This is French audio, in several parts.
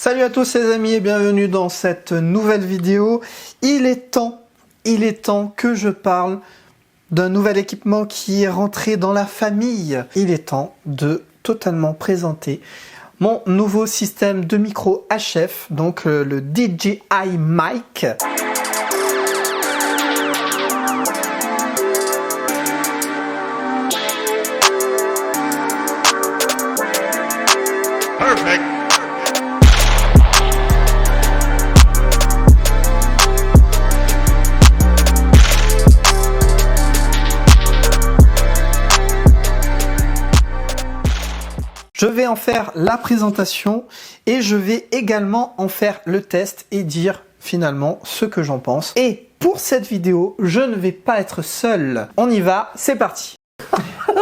Salut à tous les amis et bienvenue dans cette nouvelle vidéo. Il est temps que je parle d'un nouvel équipement qui est rentré dans la famille. Il est temps de totalement présenter mon nouveau système de micro HF, donc le DJI Mic. Perfect. Je vais en faire la présentation et je vais également en faire le test et dire finalement ce que j'en pense. Et pour cette vidéo, je ne vais pas être seul. On y va, c'est parti.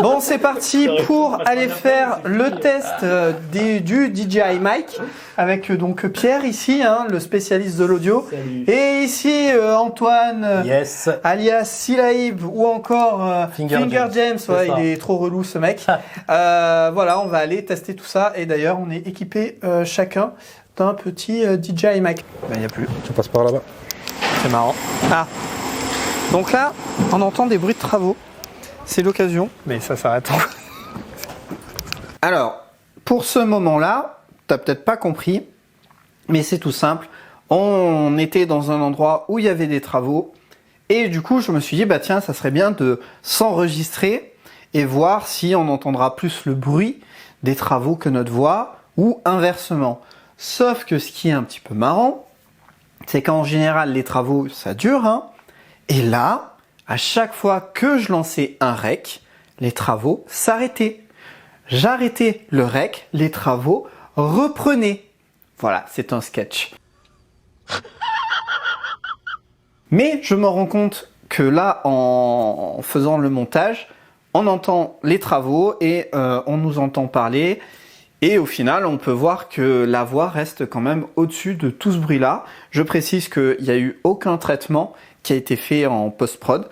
Bon, c'est parti pour aller faire le test du DJI Mic avec donc Pierre ici, hein, le spécialiste de l'audio. Et ici Antoine, yes, alias Silaïb ou encore Finger James. Ouais, il est trop relou ce mec. Voilà, on va aller tester tout ça. Et d'ailleurs, on est équipé chacun d'un petit DJI Mic. Ben, il n'y a plus. Tu passes par là-bas. C'est marrant. Ah. Donc là, on entend des bruits de travaux. C'est l'occasion, mais ça s'arrête. Alors, pour ce moment-là, t'as peut-être pas compris, mais c'est tout simple. On était dans un endroit où il y avait des travaux, et du coup, je me suis dit, bah tiens, ça serait bien de s'enregistrer et voir si on entendra plus le bruit des travaux que notre voix, ou inversement. Sauf que ce qui est un petit peu marrant, c'est qu'en général, les travaux, ça dure, hein, et là, à chaque fois que je lançais un rec, les travaux s'arrêtaient. J'arrêtais le rec, les travaux reprenaient. Voilà, c'est un sketch. Mais je me rends compte que là, en faisant le montage, on entend les travaux et on nous entend parler. Et au final, on peut voir que la voix reste quand même au-dessus de tout ce bruit-là. Je précise qu'il n'y a eu aucun traitement qui a été fait en post-prod.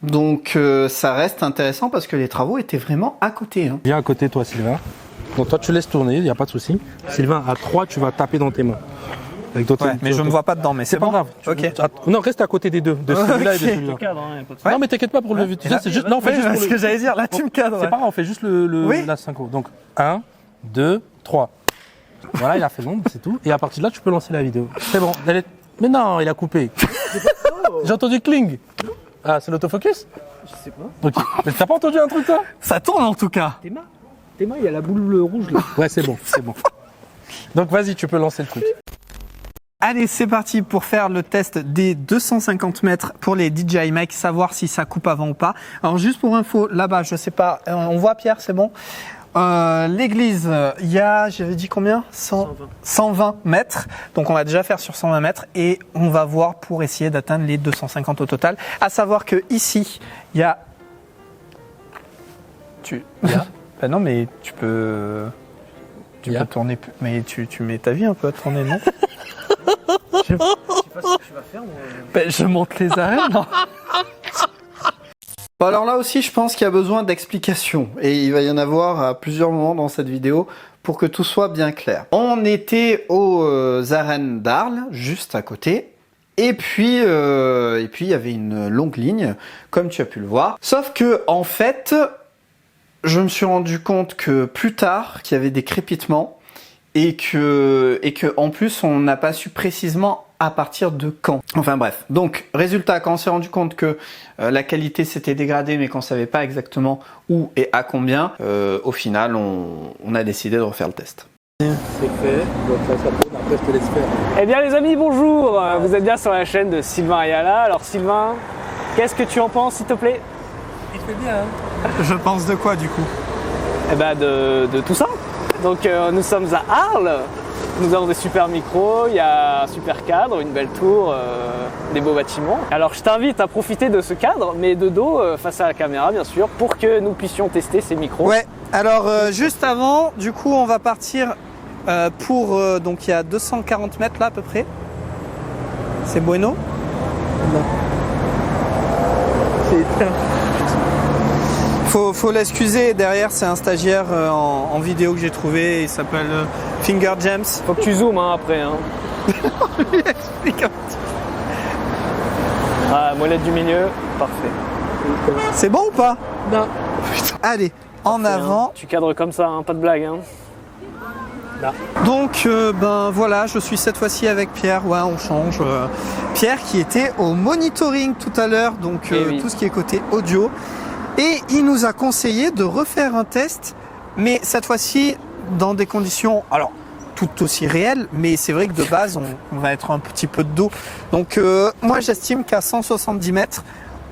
Donc ça reste intéressant parce que les travaux étaient vraiment à côté. Hein. Viens à côté toi Sylvain. Donc toi tu laisses tourner, il n'y a pas de souci. Sylvain, à 3, tu vas taper dans tes mains. Avec Ouais, mais je me vois pas dedans, mais c'est pas bon. grave. Ok. Non, reste à côté des deux, de celui-là et de celui-là. Ouais. Non mais t'inquiète pas pour le... Tu sais, c'est juste... Non, on fait juste pour ce que j'allais dire, là tu me cadres. C'est pas grave, on fait juste Oui. la synchro. Donc 1, 2, 3. Voilà, il a fait l'ombre, c'est tout. Et à partir de là, tu peux lancer la vidéo. C'est bon. Mais non, il a coupé. J'ai entendu cling. Ah, c'est l'autofocus? Je sais pas. Ok. Mais t'as pas entendu un truc toi? Ça tourne en tout cas. Tes mains, il y a la boule rouge là. Ouais, c'est bon, c'est bon. Donc vas-y, tu peux lancer le truc. Allez, c'est parti pour faire le test des 250 mètres pour les DJI Mic, savoir si ça coupe avant ou pas. Alors juste pour info, là-bas, je sais pas, on voit Pierre, c'est bon. L'église, il y a, j'avais dit combien? 120 mètres. Donc on va déjà faire sur 120 mètres et on va voir pour essayer d'atteindre les 250 au total. À savoir que ici, il y a... Ben non, mais tu peux... Tu peux tourner... Mais tu mets ta vie un peu à tourner, non? Je sais pas ce que tu vas faire, moi. Ben, je monte les arènes, non? Bon, alors là aussi, je pense qu'il y a besoin d'explications. Et il va y en avoir à plusieurs moments dans cette vidéo pour que tout soit bien clair. On était aux arènes d'Arles, juste à côté. Et puis, il y avait une longue ligne, comme tu as pu le voir. Sauf que, en fait, je me suis rendu compte que plus tard, qu'il y avait des crépitements. Et que en plus, on n'a pas su précisément à partir de quand. Enfin bref. Donc, résultat, quand on s'est rendu compte que la qualité s'était dégradée, mais qu'on savait pas exactement où et à combien, au final, on a décidé de refaire le test. C'est fait, donc ça tourne, après je te laisse faire. Eh bien les amis, bonjour. Vous êtes bien sur la chaîne de Sylvain Ayala. Alors Sylvain, qu'est-ce que tu en penses s'il te plaît? Il fait bien, hein. Je pense de quoi du coup? Eh ben de tout ça. Donc nous sommes à Arles. Nous avons des super micros, il y a un super cadre, une belle tour, des beaux bâtiments. Alors je t'invite à profiter de ce cadre, mais de dos, face à la caméra bien sûr, pour que nous puissions tester ces micros. Ouais, alors juste avant, du coup on va partir pour, donc il y a 240 mètres là à peu près. C'est bueno? Non. C'est éteint. Faut l'excuser, derrière c'est un stagiaire en vidéo que j'ai trouvé, il s'appelle Finger James. Faut que tu zoomes hein, après. Hein. Ah, molette du milieu, parfait. C'est bon ou pas? Non. Allez, en Parfait, avant. hein. Tu cadres comme ça, hein, pas de blague. Hein. Là. Donc ben voilà, je suis cette fois-ci avec Pierre, ouais on change. Pierre qui était au monitoring tout à l'heure, donc oui. tout ce qui est côté audio. Et il nous a conseillé de refaire un test, mais cette fois-ci dans des conditions, alors tout aussi réelles, mais c'est vrai que de base on va être un petit peu de dos. Donc moi j'estime qu'à 170 mètres,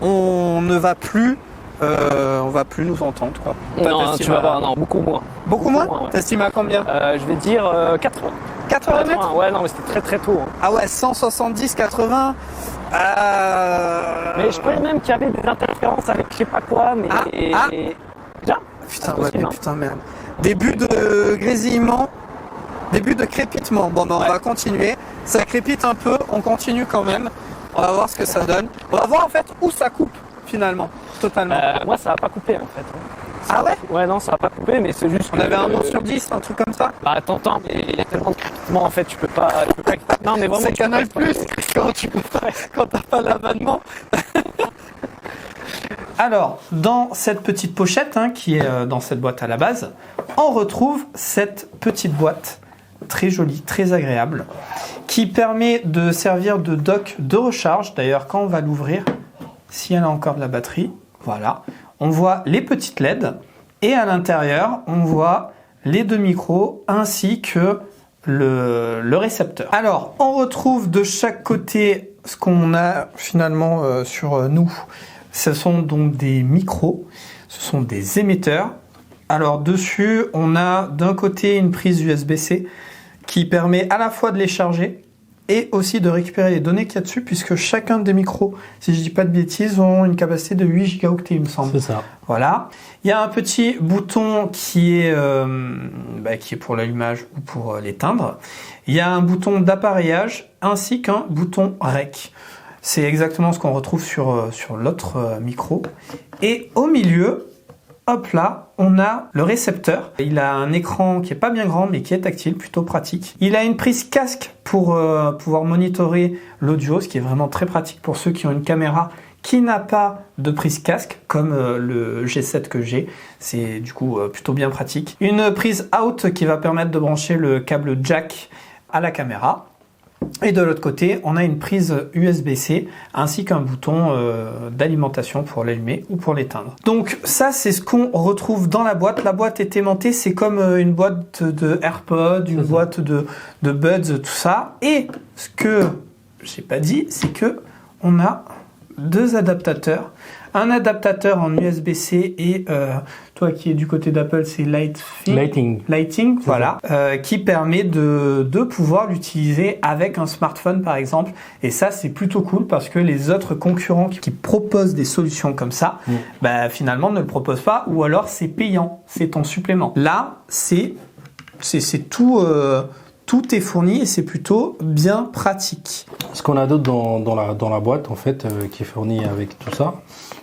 on ne va plus... on va plus nous entendre quoi. Non, tu vas voir, non, beaucoup moins. Beaucoup moins ouais. T'estimes à combien? Je vais dire 80. 80 mètres? Ouais, non, mais c'était très très tôt. Hein. Ah ouais, 170, 80 Mais je croyais même qu'il y avait des interférences avec je sais pas quoi, mais... Déjà Putain, c'est ouais, possible, hein. putain, merde. Début de grésillement, début de crépitement. Bon, ben, on va continuer. Ça crépite un peu, on continue quand même. On va voir ce que ça donne. On va voir en fait où ça coupe finalement, totalement. Moi, ça va pas couper en fait. Ah ouais? Ouais, non, ça va pas couper, mais c'est juste. On avait un 11 sur 10, un truc comme ça. Bah, t'entends, mais il y a tellement de crépitement en fait, tu peux pas. Non, mais vraiment. C'est Canal Plus quand tu quand t'as pas l'abonnement. Alors, dans cette petite pochette hein, qui est dans cette boîte à la base, on retrouve cette petite boîte très jolie, très agréable, qui permet de servir de dock de recharge. D'ailleurs, quand on va l'ouvrir, si elle a encore de la batterie, voilà, on voit les petites LED et à l'intérieur, on voit les deux micros ainsi que le récepteur. Alors, on retrouve de chaque côté ce qu'on a finalement sur nous. Ce sont donc des micros, ce sont des émetteurs. Alors dessus, on a d'un côté une prise USB-C qui permet à la fois de les charger et aussi de récupérer les données qu'il y a dessus, puisque chacun des micros, si je dis pas de bêtises, ont une capacité de 8 gigaoctets, il me semble. C'est ça. Voilà. Il y a un petit bouton qui est pour l'allumage ou pour l'éteindre. Il y a un bouton d'appareillage ainsi qu'un bouton REC. C'est exactement ce qu'on retrouve sur l'autre micro. Et au milieu, hop là, on a le récepteur. Il a un écran qui est pas bien grand, mais qui est tactile, plutôt pratique. Il a une prise casque pour pouvoir monitorer l'audio, ce qui est vraiment très pratique pour ceux qui ont une caméra qui n'a pas de prise casque, comme le G7 que j'ai. C'est du coup plutôt bien pratique. Une prise out qui va permettre de brancher le câble jack à la caméra. Et de l'autre côté, on a une prise USB-C ainsi qu'un bouton d'alimentation pour l'allumer ou pour l'éteindre. Donc ça, c'est ce qu'on retrouve dans la boîte. La boîte est aimantée, c'est comme une boîte de AirPods, une boîte de Buds, tout ça. Et ce que j'ai pas dit, c'est que on a deux adaptateurs. Un adaptateur en USB-C et toi qui es du côté d'Apple, c'est Lighting, voilà, qui permet de pouvoir l'utiliser avec un smartphone par exemple. Et ça, c'est plutôt cool parce que les autres concurrents qui proposent des solutions comme ça, finalement ne le proposent pas ou alors c'est payant, c'est en supplément. Là, c'est tout. Tout est fourni et c'est plutôt bien pratique. Ce qu'on a d'autre dans la boîte, en fait, qui est fourni avec tout ça,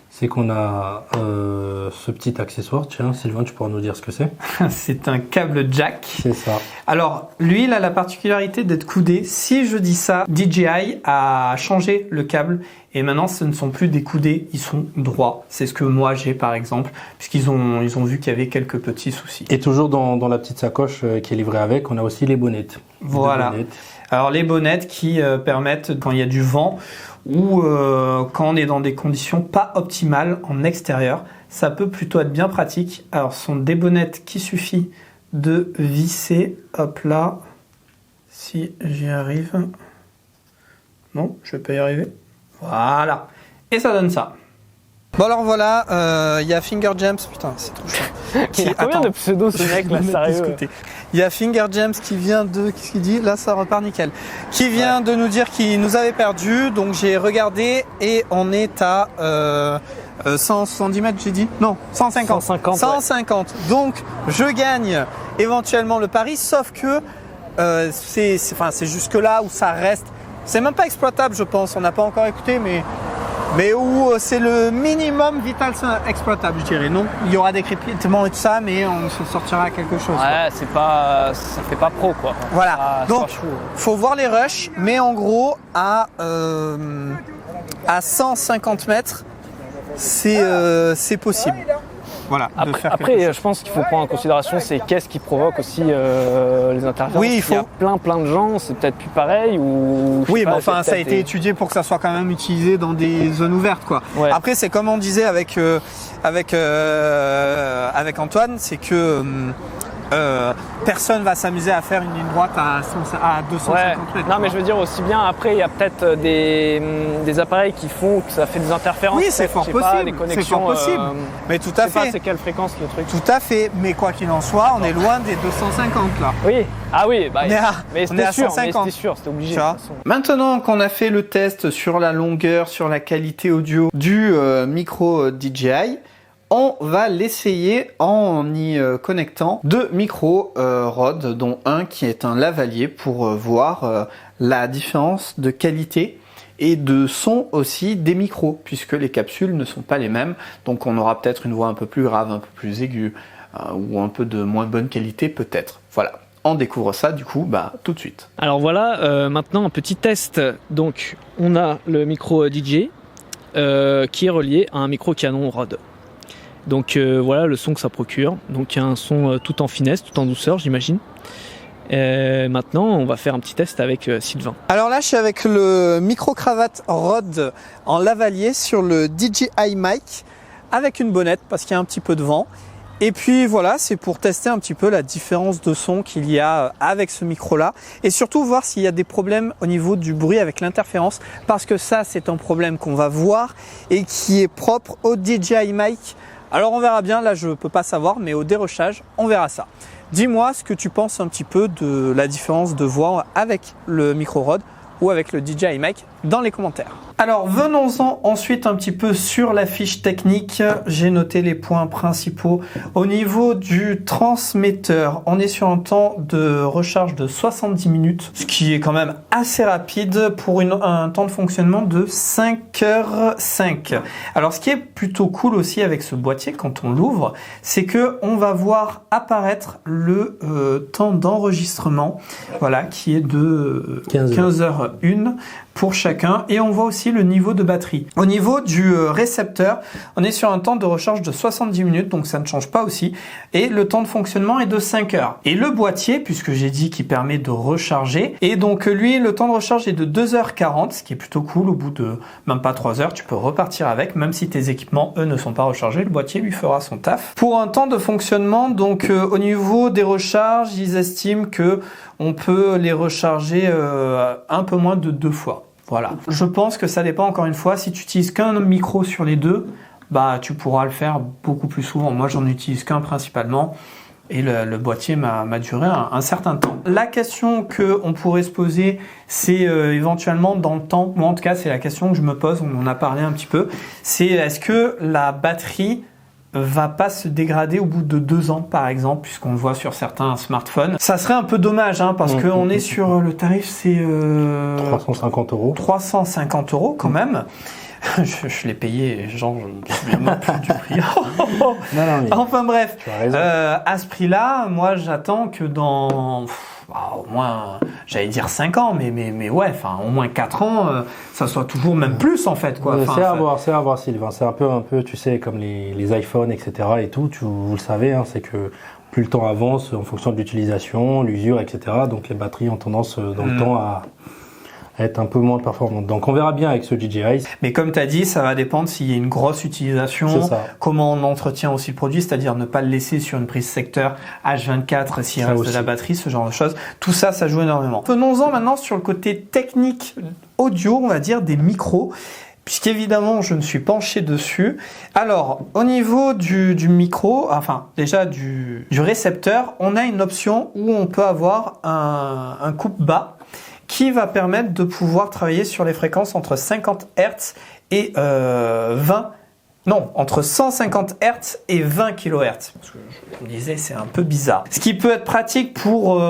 c'est qu'on a ce petit accessoire. Tiens, Sylvain, tu pourras nous dire ce que c'est? C'est un câble jack. C'est ça. Alors, lui, il a la particularité d'être coudé. Si je dis ça, DJI a changé le câble et maintenant, ce ne sont plus des coudés, ils sont droits. C'est ce que moi j'ai, par exemple, puisqu'ils ont vu qu'il y avait quelques petits soucis. Et toujours dans la petite sacoche qui est livrée avec, on a aussi les bonnettes. Voilà. Alors, les bonnettes qui permettent, quand il y a du vent, ou quand on est dans des conditions pas optimales en extérieur, ça peut plutôt être bien pratique. Alors ce sont des bonnettes qui suffit de visser, hop là, si j'y arrive. Non, je vais pas y arriver. Voilà, et ça donne ça. Bon alors voilà, il y a Finger James, putain c'est trop chiant. Il a combien de pseudo ce mec là, sérieux? Il y a Finger James qui vient de... Qu'est-ce qu'il dit? Là, ça repart nickel. Qui vient de nous dire qu'il nous avait perdu. Donc, j'ai regardé et on est à 170 mètres, j'ai dit? Non, 150. 150. Ouais. Donc, je gagne éventuellement le pari, sauf que c'est jusque là où ça reste. C'est même pas exploitable, je pense. On n'a pas encore écouté, mais mais où c'est le minimum vital exploitable, je dirais. Non, il y aura des crépitements et tout ça, mais on se sortira quelque chose. Ouais, c'est pas, ça fait pas pro quoi. Voilà. C'est Donc, pas chou. faut voir les rushs, mais en gros à 150 mètres, c'est possible. Voilà. Après, je pense qu'il faut prendre en considération c'est qu'est-ce qui provoque aussi les interférences. Oui, il faut. y a plein de gens, c'est peut-être plus pareil ou. je sais Oui, pas, mais enfin, c'est ça a peut-être été étudié pour que ça soit quand même utilisé dans des zones ouvertes, quoi. Ouais. Après, c'est comme on disait avec Antoine, c'est que personne va s'amuser à faire une ligne droite à 250 Ouais. mètres. Non, mais je veux dire aussi bien. Après, il y a peut-être des appareils qui font que ça fait des interférences. Oui, c'est peut-être, fort je sais pas, possible. des C'est connexions. fort possible. Mais tout Je à sais pas fait. c'est quelle fréquence le truc. Tout à fait. Mais quoi qu'il en soit, on est loin des 250 là. Oui. Ah oui. Bah, On est à- mais on est c'était à sûr. Mais 150. c'était sûr. C'était obligé. Tu vois. de toute façon. Maintenant qu'on a fait le test sur la longueur, sur la qualité audio du micro DJI, on va l'essayer en y connectant deux micros Rode, dont un qui est un lavalier pour voir la différence de qualité et de son aussi des micros, puisque les capsules ne sont pas les mêmes, donc on aura peut-être une voix un peu plus grave, un peu plus aiguë, ou un peu de moins bonne qualité peut-être. Voilà. On découvre ça du coup tout de suite. Alors voilà, maintenant un petit test. Donc on a le micro DJ qui est relié à un micro canon Rode. Donc voilà le son que ça procure. Donc il y a un son tout en finesse, tout en douceur j'imagine. Maintenant on va faire un petit test avec Sylvain. Alors là je suis avec le micro-cravate Rode en lavalier sur le DJI mic avec une bonnette parce qu'il y a un petit peu de vent. Et puis voilà, c'est pour tester un petit peu la différence de son qu'il y a avec ce micro-là et surtout voir s'il y a des problèmes au niveau du bruit avec l'interférence parce que ça c'est un problème qu'on va voir et qui est propre au DJI mic. Alors on verra bien, là je peux pas savoir, mais au dérochage on verra ça. Dis-moi ce que tu penses un petit peu de la différence de voix avec le micro Rode ou avec le DJI mic dans les commentaires. Alors venons-en ensuite un petit peu sur la fiche technique. J'ai noté les points principaux. Au niveau du transmetteur, on est sur un temps de recharge de 70 minutes, ce qui est quand même assez rapide pour un temps de fonctionnement de 5h05. Alors ce qui est plutôt cool aussi avec ce boîtier quand on l'ouvre, c'est que on va voir apparaître le temps d'enregistrement, voilà, qui est de 15h01 pour chacun, et on voit aussi le niveau de batterie. Au niveau du récepteur, on est sur un temps de recharge de 70 minutes, donc ça ne change pas aussi, et le temps de fonctionnement est de 5 heures. Et le boîtier, puisque j'ai dit qu'il permet de recharger, et donc lui, le temps de recharge est de 2h40, ce qui est plutôt cool. Au bout de même pas 3 heures, tu peux repartir avec, même si tes équipements, eux, ne sont pas rechargés, le boîtier lui fera son taf. Pour un temps de fonctionnement, donc au niveau des recharges, ils estiment que on peut les recharger un peu moins de 2 fois. Voilà. Je pense que ça dépend encore une fois. Si tu utilises qu'un micro sur les deux, tu pourras le faire beaucoup plus souvent. Moi, j'en utilise qu'un principalement. Et le boîtier m'a duré un certain temps. La question qu'on pourrait se poser, c'est éventuellement dans le temps, moi en tout cas c'est la question que je me pose, on en a parlé un petit peu, c'est est-ce que la batterie va pas se dégrader au bout de 2 ans par exemple, puisqu'on le voit sur certains smartphones. Ça serait un peu dommage parce qu'on est sur le tarif, c'est 350 €. 350 € quand même. Je l'ai payé, genre je me souviens même plus du prix. Non, Enfin bref, tu as raison. à ce prix-là, moi j'attends que dans au moins, j'allais dire 5 ans, mais ouais, enfin au moins 4 ans, ça soit toujours même plus en fait quoi. C'est à voir Sylvain, c'est un peu tu sais comme les iPhones etc. et tout, vous le savez, c'est que plus le temps avance en fonction de l'utilisation, l'usure etc. Donc les batteries ont tendance dans le temps à être un peu moins performantes. Donc on verra bien avec ce DJI. Mais comme tu as dit, ça va dépendre s'il y a une grosse utilisation, comment on entretient aussi le produit, c'est-à-dire ne pas le laisser sur une prise secteur H24 s'il reste de la batterie, ce genre de choses. Tout ça, ça joue énormément. Venons-en maintenant sur le côté technique audio, on va dire, des micros. Puisqu'évidemment, je me suis penché dessus. Alors, au niveau du micro, enfin, déjà du récepteur, on a une option où on peut avoir un coupe-bas qui va permettre de pouvoir travailler sur les fréquences entre 50 Hz et entre 150 Hz et 20 kHz. Parce que je me disais, c'est un peu bizarre. Ce qui peut être pratique pour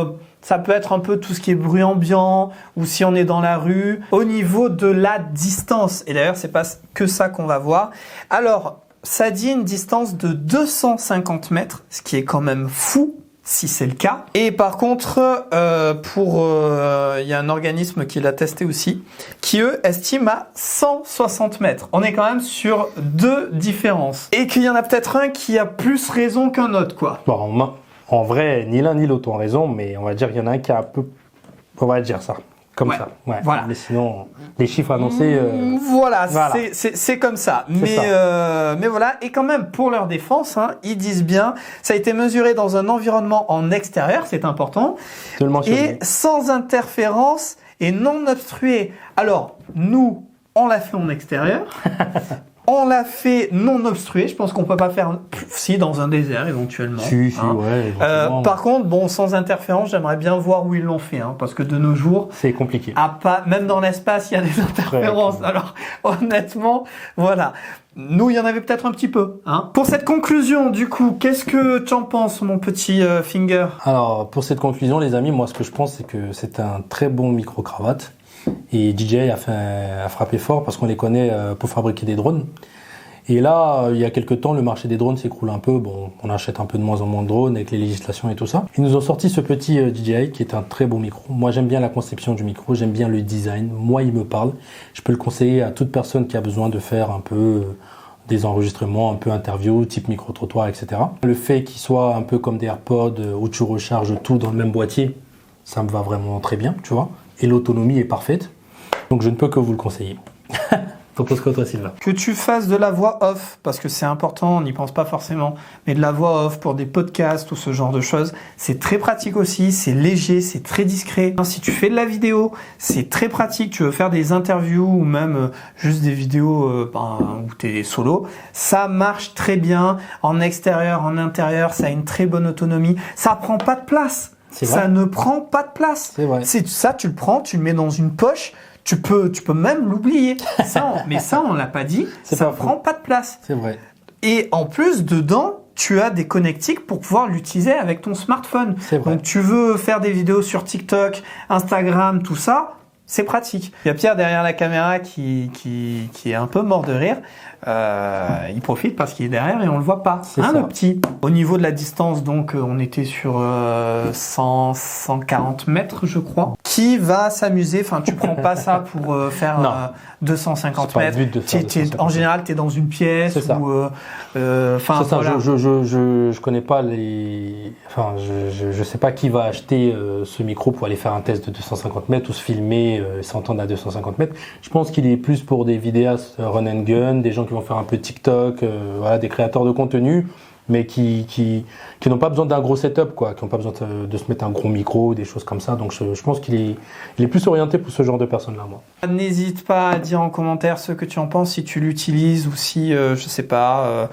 Ça peut être un peu tout ce qui est bruit ambiant ou si on est dans la rue. Au niveau de la distance, et d'ailleurs c'est pas que ça qu'on va voir. Alors, ça dit une distance de 250 mètres, ce qui est quand même fou si c'est le cas. Et par contre, il y a un organisme qui l'a testé aussi, qui eux estiment à 160 mètres. On est quand même sur 2 différences. Et qu'il y en a peut-être un qui a plus raison qu'un autre, quoi. Bon, en vrai, ni l'un ni l'autre ont raison, mais on va dire qu'il y en a un qui a un peu... On va dire ça. Comme Ouais, ça. Ouais. voilà. Mais sinon, les chiffres annoncés... Voilà, voilà. c'est comme ça. C'est Mais voilà, et quand même, pour leur défense, hein, ils disent bien, ça a été mesuré dans un environnement en extérieur, c'est important, de le mentionner. et sans interférence et non obstrué. Alors, nous, on l'a fait en extérieur. On l'a fait non obstrué. Je pense qu'on peut pas faire si dans un désert éventuellement. Si, hein. ouais. éventuellement. Par contre, bon, sans interférence, j'aimerais bien voir où ils l'ont fait, hein, parce que de nos jours, C'est compliqué. même dans l'espace, il y a des interférences. Alors, honnêtement, voilà. Nous, il y en avait peut-être un petit peu. Hein. Pour cette conclusion, du coup, qu'est-ce que tu en penses, mon petit Finger? Alors, pour cette conclusion, les amis, moi, ce que je pense, c'est que c'est un très bon micro-cravate. Et DJI a frappé fort parce qu'on les connaît pour fabriquer des drones. Et là, il y a quelques temps, le marché des drones s'écroule un peu. Bon, on achète un peu de moins en moins de drones avec les législations et tout ça. Ils nous ont sorti ce petit DJI qui est un très beau micro. Moi, j'aime bien la conception du micro, j'aime bien le design. Moi, il me parle. Je peux le conseiller à toute personne qui a besoin de faire un peu des enregistrements, un peu interview, type micro-trottoir, etc. Le fait qu'il soit un peu comme des AirPods où tu recharges tout dans le même boîtier, ça me va vraiment très bien, tu vois. Et l'autonomie est parfaite. Donc, je ne peux que vous le conseiller. T'en penses quoi, toi, Sylvain? Que tu fasses de la voix off, parce que c'est important, on n'y pense pas forcément, mais de la voix off pour des podcasts ou ce genre de choses, c'est très pratique aussi, c'est léger, c'est très discret. Si tu fais de la vidéo, c'est très pratique, tu veux faire des interviews ou même juste des vidéos où tu es solo, ça marche très bien, en extérieur, en intérieur, ça a une très bonne autonomie, ça prend pas de place. Ça ne prend pas de place. C'est vrai. C'est ça, tu le prends, tu le mets dans une poche, tu peux même l'oublier. Mais ça, on l'a pas dit. Ça prend pas de place. C'est vrai. Et en plus, dedans, tu as des connectiques pour pouvoir l'utiliser avec ton smartphone. C'est vrai. Donc, tu veux faire des vidéos sur TikTok, Instagram, tout ça, c'est pratique. Il y a Pierre derrière la caméra qui est un peu mort de rire. Il profite parce qu'il est derrière et on le voit pas. Hein, le petit. Au niveau de la distance, donc, on était sur 140 mètres, je crois. Qui va s'amuser? Enfin, tu prends pas ça pour faire 250 mètres. En général, tu es dans une pièce c'est ça. ou. C'est ça. Voilà. Je connais pas les. Enfin, je sais pas qui va acheter ce micro pour aller faire un test de 250 mètres ou se filmer, s'entendre à 250 mètres. Je pense qu'il est plus pour des vidéastes run and gun, des gens qui vont faire un peu de TikTok, voilà, des créateurs de contenu, mais qui n'ont pas besoin d'un gros setup, quoi, qui n'ont pas besoin de se mettre un gros micro, des choses comme ça. Donc je pense qu'il est plus orienté pour ce genre de personnes-là, moi. N'hésite pas à dire en commentaire ce que tu en penses, si tu l'utilises ou si, je sais pas,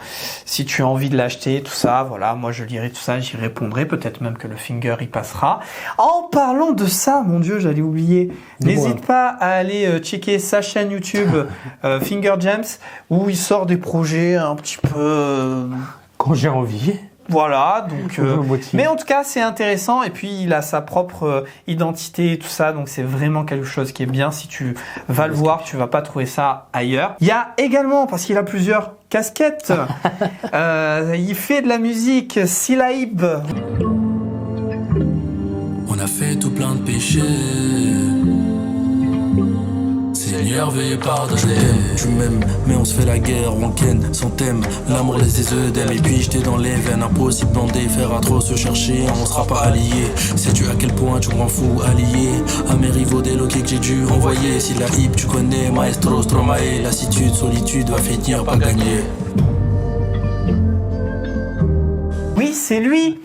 si tu as envie de l'acheter, tout ça. Voilà, moi je lirai tout ça, j'y répondrai. Peut-être même que le Finger y passera. En parlant de ça, mon Dieu, j'allais oublier. N'hésite pas à aller checker sa chaîne YouTube Finger James, où il sort des projets un petit peu... Quand j'ai envie. Voilà, donc mais en tout cas c'est intéressant et puis il a sa propre identité et tout ça, donc c'est vraiment quelque chose qui est bien. Si tu vas le voir, tu vas pas trouver ça ailleurs. Il y a également, parce qu'il a plusieurs casquettes, il fait de la musique, Silaib. On a fait tout plein de péchés. Seigneur, veuillez pardonner. Je t'aime, tu m'aimes, mais on se fait la guerre, on ken sans thème. L'amour laisse des œdèmes et puis jeter dans les veines. Impossible d'en défaire, à trop se chercher, on sera pas alliés. Sais-tu à quel point tu me rends fou, allié à mes rivaux déloqués que j'ai dû envoyer. Si la hip tu connais, maestro Stromae, lassitude, solitude va finir par gagner. Oui, c'est lui.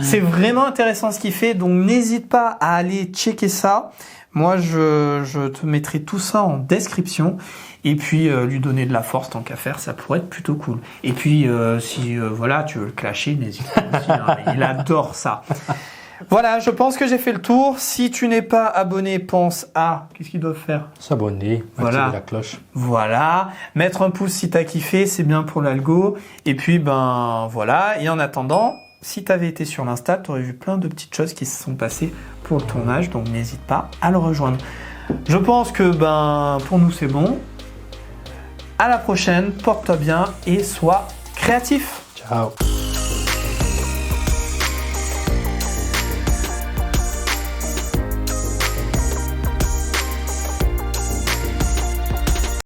C'est vraiment intéressant ce qu'il fait, donc n'hésite pas à aller checker ça. Moi, je te mettrai tout ça en description et puis lui donner de la force tant qu'à faire, ça pourrait être plutôt cool. Et puis, si voilà, tu veux le clasher, n'hésite pas aussi, hein, il adore ça. Voilà, je pense que j'ai fait le tour. Si tu n'es pas abonné, pense à... Qu'est-ce qu'ils doivent faire? S'abonner, voilà. Activer la cloche. Voilà, mettre un pouce si t'as kiffé, c'est bien pour l'algo. Et puis, ben voilà, et en attendant... Si tu avais été sur l'Insta, tu aurais vu plein de petites choses qui se sont passées pour le tournage, donc n'hésite pas à le rejoindre. Je pense que pour nous c'est bon. À la prochaine, porte-toi bien et sois créatif. Ciao.